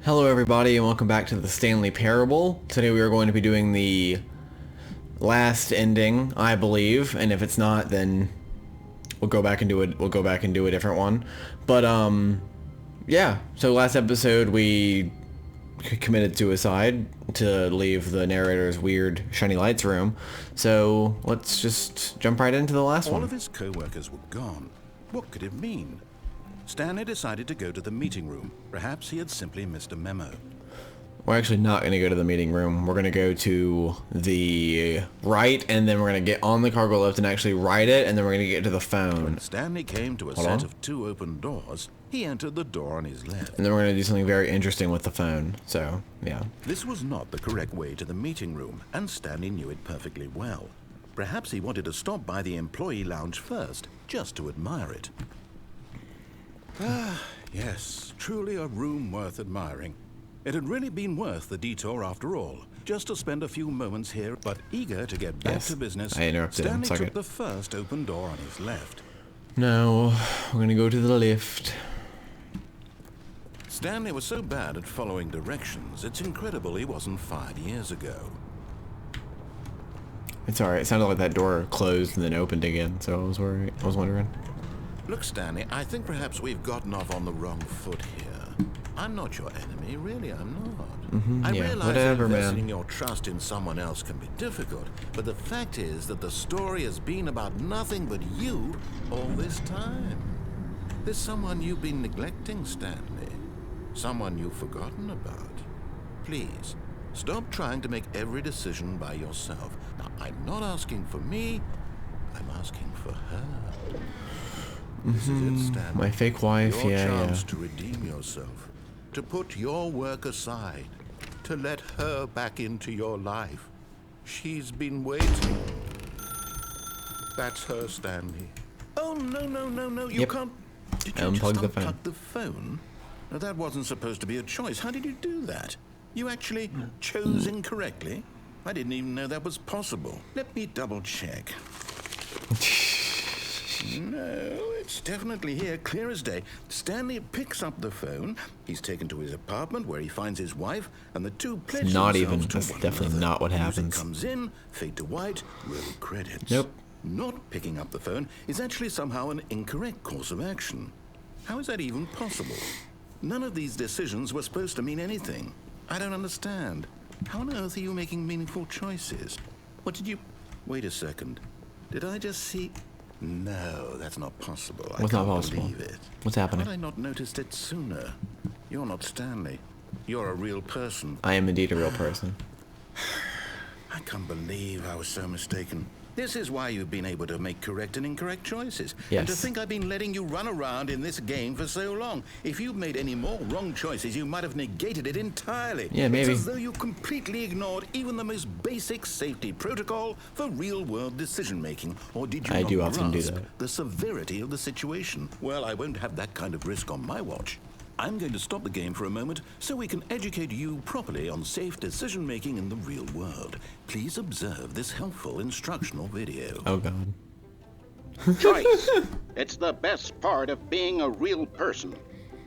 Hello everybody and welcome back to the Stanley Parable. Today we are going to be doing the last ending, I believe, and if it's not then we'll go back and do a different one. But yeah, so last episode we committed suicide to leave the narrator's weird shiny lights room. So let's just jump right into the last one. All of his co-workers were gone. What could it mean? Stanley decided to go to the meeting room. Perhaps he had simply missed a memo. We're actually not going to go to the meeting room. We're going to go to the right, and then we're going to get on the cargo lift and actually ride it, and then we're going to get to the phone. When Stanley came to a set of two open doors, he entered the door on his left. And then we're going to do something very interesting with the phone. So, yeah. This was not the correct way to the meeting room, and Stanley knew it perfectly well. Perhaps he wanted to stop by the employee lounge first, just to admire it. Ah, yes, truly a room worth admiring. It had really been worth the detour after all, just to spend a few moments here, but eager to get back to business, Stanley took the first open door on his left. No, we're gonna go to the lift. Stanley was so bad at following directions, it's incredible he wasn't 5 years ago. It's alright, it sounded like that door closed and then opened again, so I was wondering. Look, Stanley, I think perhaps we've gotten off on the wrong foot here. I'm not your enemy, really, I'm not. I realize that investing your trust in someone else can be difficult, but the fact is that the story has been about nothing but you all this time. There's someone you've been neglecting, Stanley. Someone you've forgotten about. Please, stop trying to make every decision by yourself. Now, I'm not asking for me, I'm asking for her. This is it, Stanley. My fake wife, your chance to redeem yourself, to put your work aside, to let her back into your life. She's been waiting. That's her, Stanley. Oh, no, you can't. Did you just unplug the phone? Now, that wasn't supposed to be a choice. How did you do that? You actually chose incorrectly? I didn't even know that was possible. Let me double check. No, it's definitely here, clear as day. Stanley picks up the phone. He's taken to his apartment where he finds his wife, and the two pledge themselves to That's one definitely another. not what Music happens. comes in, fade to white, roll credits. Nope. Not picking up the phone is actually somehow an incorrect course of action. How is that even possible? None of these decisions were supposed to mean anything. I don't understand. How on earth are you making meaningful choices? What did you... Wait a second. Did I just see... No, that's not possible. What's not possible? Believe it. What's happening? How had I not noticed it sooner? You're not Stanley. You're a real person. I am indeed a real person. I can't believe I was so mistaken. This is why you've been able to make correct and incorrect choices. Yes. And to think I've been letting you run around in this game for so long. If you'd made any more wrong choices, you might have negated it entirely. Yeah, maybe. It's as though you completely ignored even the most basic safety protocol for real-world decision-making. Or did you I not do often do grasp that. the severity of the situation? Well, I won't have that kind of risk on my watch. I'm going to stop the game for a moment so we can educate you properly on safe decision-making in the real world. Please observe this helpful instructional video. Oh, God. Choice. It's the best part of being a real person.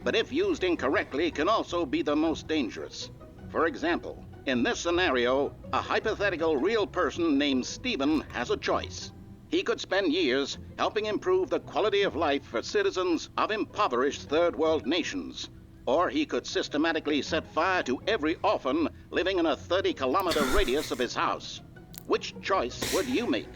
But if used incorrectly, can also be the most dangerous. For example, in this scenario, a hypothetical real person named Stephen has a choice. He could spend years helping improve the quality of life for citizens of impoverished third world nations. Or he could systematically set fire to every orphan living in a 30-kilometer radius of his house. Which choice would you make?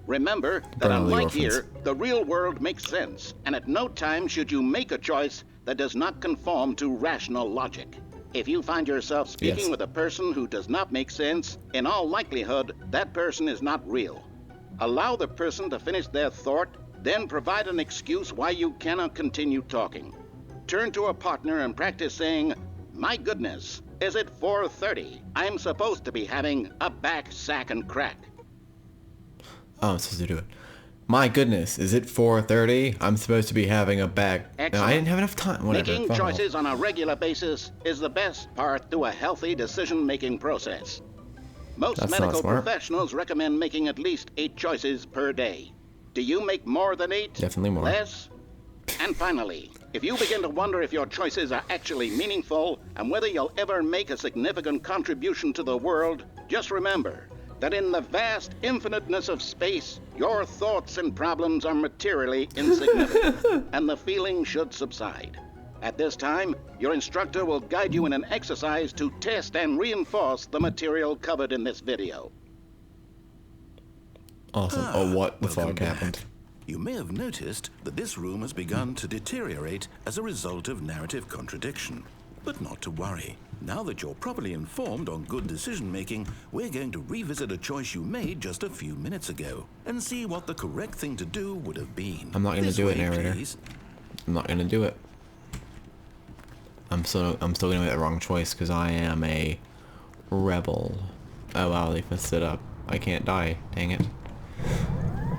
Remember that unlike here, the real world makes sense, and at no time should you make a choice that does not conform to rational logic. If you find yourself speaking with a person who does not make sense, in all likelihood, that person is not real. Allow the person to finish their thought, then provide an excuse why you cannot continue talking. Turn to a partner and practice saying, "My goodness, is it 4:30? I'm supposed to be having a back, sack, and crack." Oh, I'm supposed to do it. My goodness, is it 4:30? I'm supposed to be having a back... No, I didn't have enough time. Whatever. Making choices on a regular basis is the best part to a healthy decision-making process. Most medical professionals recommend making at least 8 choices per day. Do you make more than 8? Definitely more. Less? And finally, If you begin to wonder if your choices are actually meaningful and whether you'll ever make a significant contribution to the world, just remember that in the vast infiniteness of space, your thoughts and problems are materially insignificant, and the feeling should subside. At this time, your instructor will guide you in an exercise to test and reinforce the material covered in this video. Awesome. Oh, what the fuck Welcome happened? back. You may have noticed that this room has begun to deteriorate as a result of narrative contradiction. But not to worry. Now that you're properly informed on good decision-making, we're going to revisit a choice you made just a few minutes ago and see what the correct thing to do would have been. I'm not going to This do it, way, narrator. please. I'm not going to do it. I'm still going to make the wrong choice because I am a rebel. Oh wow, they messed it up. I can't die. Dang it.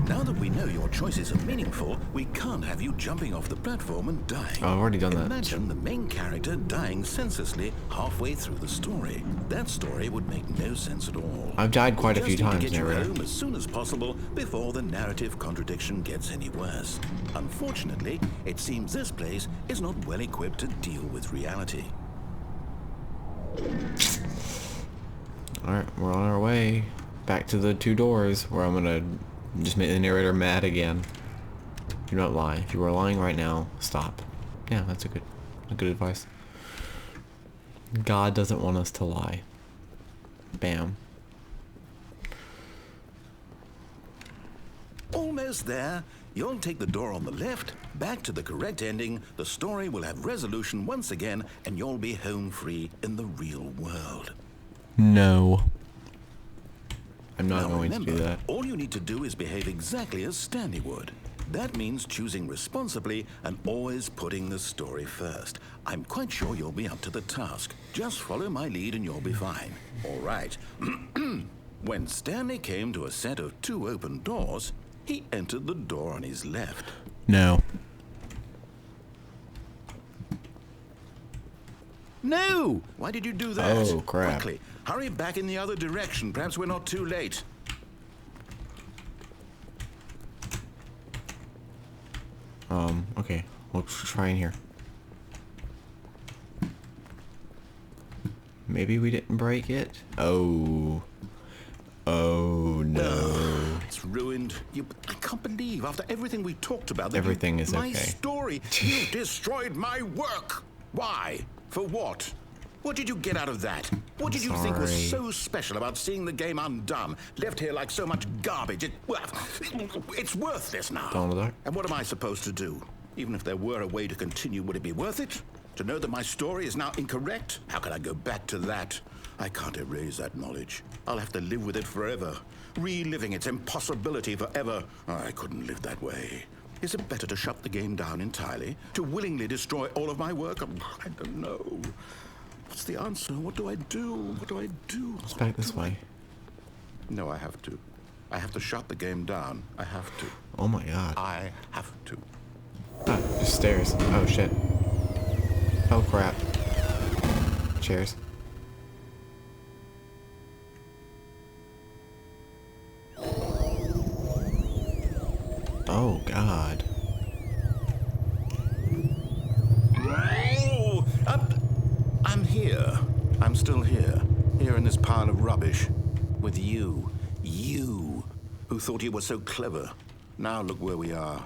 Now that we know your choices are meaningful, we can't have you jumping off the platform and dying. Oh, I've already done that. Imagine the main character dying senselessly halfway through the story. That story would make no sense at all. I've died quite a We few just need times, to get you narrator. home as soon as possible before the narrative contradiction gets any worse. Unfortunately, it seems this place is not well equipped to deal with reality. Alright, we're on our way back to the 2 doors where I'm gonna just make the narrator mad again. Do not lie. If you are lying right now, stop. Yeah, that's a good advice. God doesn't want us to lie. Bam. Almost there. You'll take the door on the left, back to the correct ending, the story will have resolution once again, and you'll be home free in the real world. No. I'm not Now going remember, to do that. all you need to do is behave exactly as Stanley would. That means choosing responsibly and always putting the story first. I'm quite sure you'll be up to the task. Just follow my lead and you'll be fine. All right. When Stanley came to a set of 2 open doors, he entered the door on his left. No. No! Why did you do that? Oh, crap. Quickly, hurry back in the other direction. Perhaps we're not too late. Okay. We'll try in here. Maybe we didn't break it? Oh. Oh, no. It's ruined. I can't believe, after everything we talked about, that Everything is my okay. story, you destroyed my work. Why? For what? What did you get out of that? What did you think was Sorry. so special about seeing the game undone, left here like so much garbage? It's worthless now. Donald Duck? And what am I supposed to do? Even if there were a way to continue, would it be worth it? To know that my story is now incorrect? How can I go back to that? I can't erase that knowledge. I'll have to live with it forever, reliving its impossibility forever. I couldn't live that way. Is it better to shut the game down entirely? To willingly destroy all of my work? I don't know. What's the answer? What do I do? What do I do? It's back this way. No, I have to. I have to shut the game down. I have to. Oh my god. I have to. Ah, just stairs. Oh shit. Oh crap. Chairs. Oh god. Oh, I'm here. I'm still here. Here in this pile of rubbish. With you. You. Who thought you were so clever. Now look where we are.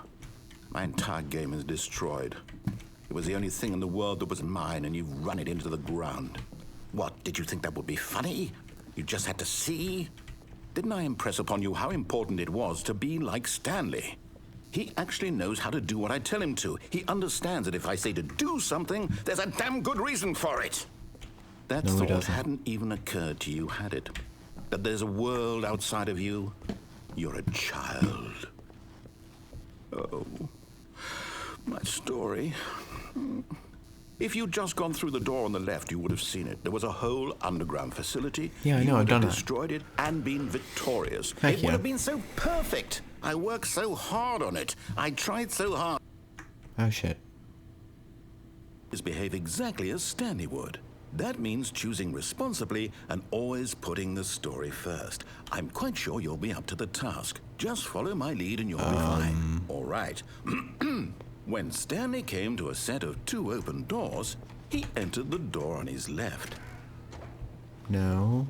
My entire game is destroyed. It was the only thing in the world that was mine, and you've run it into the ground. What, did you think that would be funny? You just had to see? Didn't I impress upon you how important it was to be like Stanley? He actually knows how to do what I tell him to. He understands that if I say to do something, there's a damn good reason for it. That No, he thought doesn't. hadn't even occurred to you, had it? That there's a world outside of you? You're a child. Oh, my story. If you'd just gone through the door on the left, you would have seen it. There was a whole underground facility. Yeah, I know, You I've would done have that. destroyed it and been victorious. Heck It yeah. would have been so perfect. I worked so hard on it. I tried so hard. Oh shit. Is behave exactly as Stanley would. That means choosing responsibly and always putting the story first. I'm quite sure you'll be up to the task. Just follow my lead and you'll be fine. All right. When Stanley came to a set of 2 open doors, he entered the door on his left. No.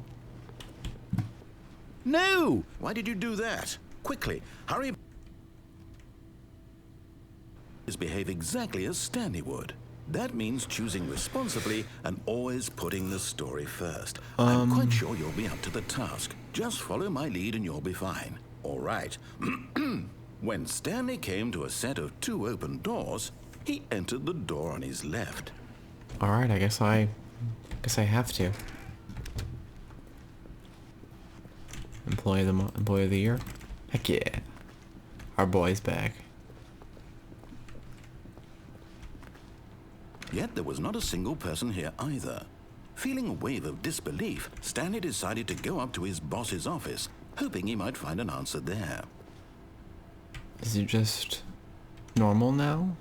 No! Why did you do that? Quickly, hurry. Behave exactly as Stanley would. That means choosing responsibly and always putting the story first. I'm quite sure you'll be up to the task. Just follow my lead and you'll be fine. All right. When Stanley came to a set of 2 open doors, he entered the door on his left. All right, I guess I have to. Employee of the year. Heck yeah. Our boy's back. Yet there was not a single person here either. Feeling a wave of disbelief, Stanley decided to go up to his boss's office, hoping he might find an answer there. Is it just normal now?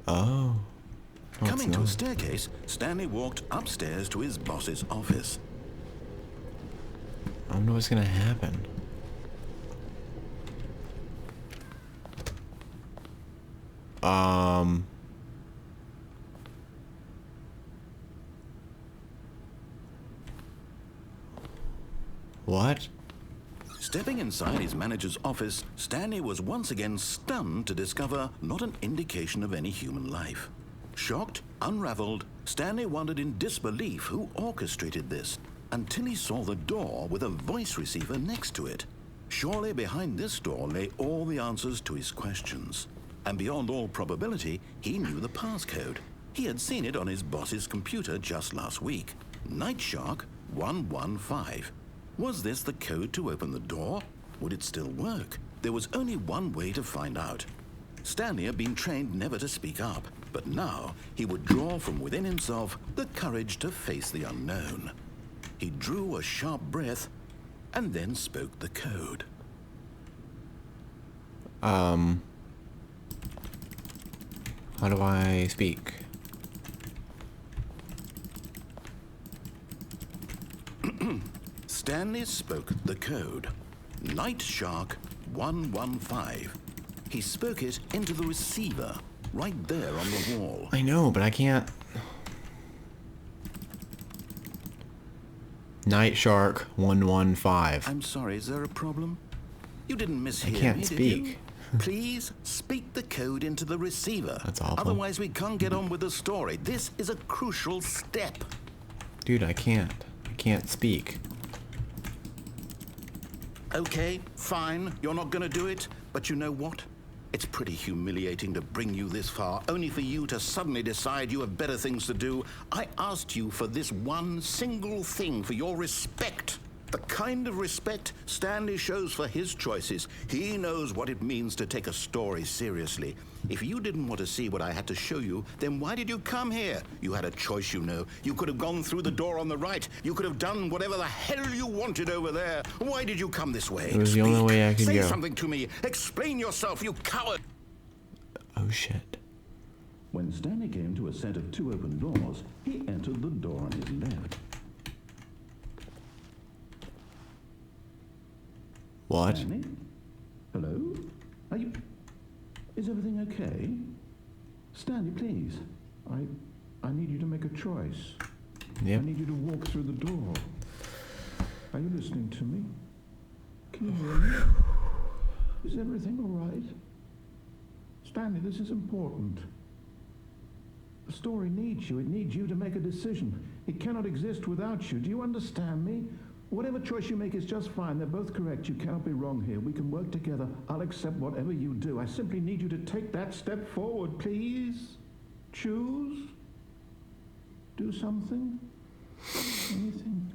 Oh. No, Coming to a staircase, Stanley walked upstairs to his boss's office. I don't know what's gonna happen. What? Stepping inside his manager's office, Stanley was once again stunned to discover not an indication of any human life. Shocked, unraveled, Stanley wondered in disbelief who orchestrated this, until he saw the door with a voice receiver next to it. Surely behind this door lay all the answers to his questions. And beyond all probability, he knew the passcode. He had seen it on his boss's computer just last week. Night Shark 115. Was this the code to open the door? Would it still work? There was only one way to find out. Stanley had been trained never to speak up, but now he would draw from within himself the courage to face the unknown. He drew a sharp breath and then spoke the code. How do I speak? Stanley spoke the code. Night Shark 115. He spoke it into the receiver, right there on the wall. I know, but I can't. Night Shark 115. I'm sorry, is there a problem? You didn't mishear me, I can't did speak. you? Please speak the code into the receiver. That's awful. Otherwise we can't get on with the story. This is a crucial step. Dude, I can't. I can't speak. Okay, fine, you're not gonna do it, but you know what? It's pretty humiliating to bring you this far, only for you to suddenly decide you have better things to do. I asked you for this one single thing, for your respect. The kind of respect Stanley shows for his choices. He knows what it means to take a story seriously. If you didn't want to see what I had to show you, then why did you come here? You had a choice, you know. You could have gone through the door on the right. You could have done whatever the hell you wanted over there. Why did you come this way? It was the only way I could Say go. something to me. Explain yourself, you coward. Oh shit. When Stanley came to a set of 2 open doors, he entered the door on his left. What? Stanley? Hello? Are you... Is everything okay? Stanley, please. I need you to make a choice. Yep. I need you to walk through the door. Are you listening to me? Can you hear me? Is everything all right? Stanley, this is important. The story needs you. It needs you to make a decision. It cannot exist without you. Do you understand me? Whatever choice you make is just fine. They're both correct. You cannot be wrong here. We can work together. I'll accept whatever you do. I simply need you to take that step forward, please. Choose. Do something. Anything.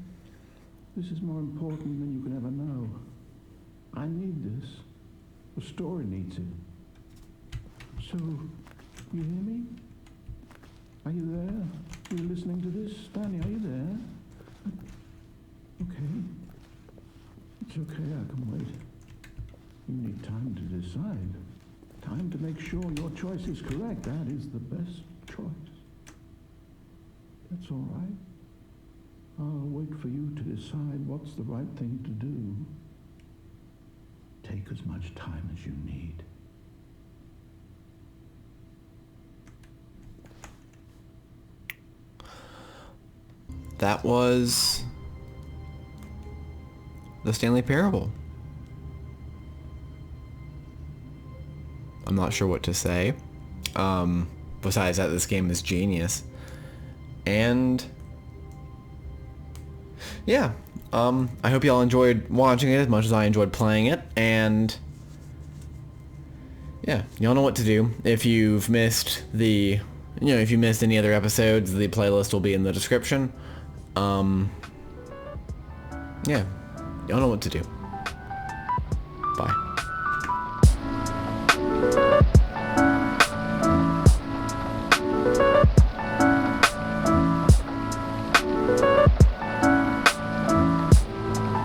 This is more important than you can ever know. I need this. The story needs it. So, you hear me? Are you there? Are you listening to this? Stanley, are you there? Okay. It's okay, I can wait. You need time to decide. Time to make sure your choice is correct. That is the best choice. That's all right. I'll wait for you to decide what's the right thing to do. Take as much time as you need. That was the Stanley Parable. I'm not sure what to say. Besides that, this game is genius. And yeah, I hope y'all enjoyed watching it as much as I enjoyed playing it. And yeah, y'all know what to do. If you've missed if you missed any other episodes, the playlist will be in the description. Yeah, y'all know what to do. Bye.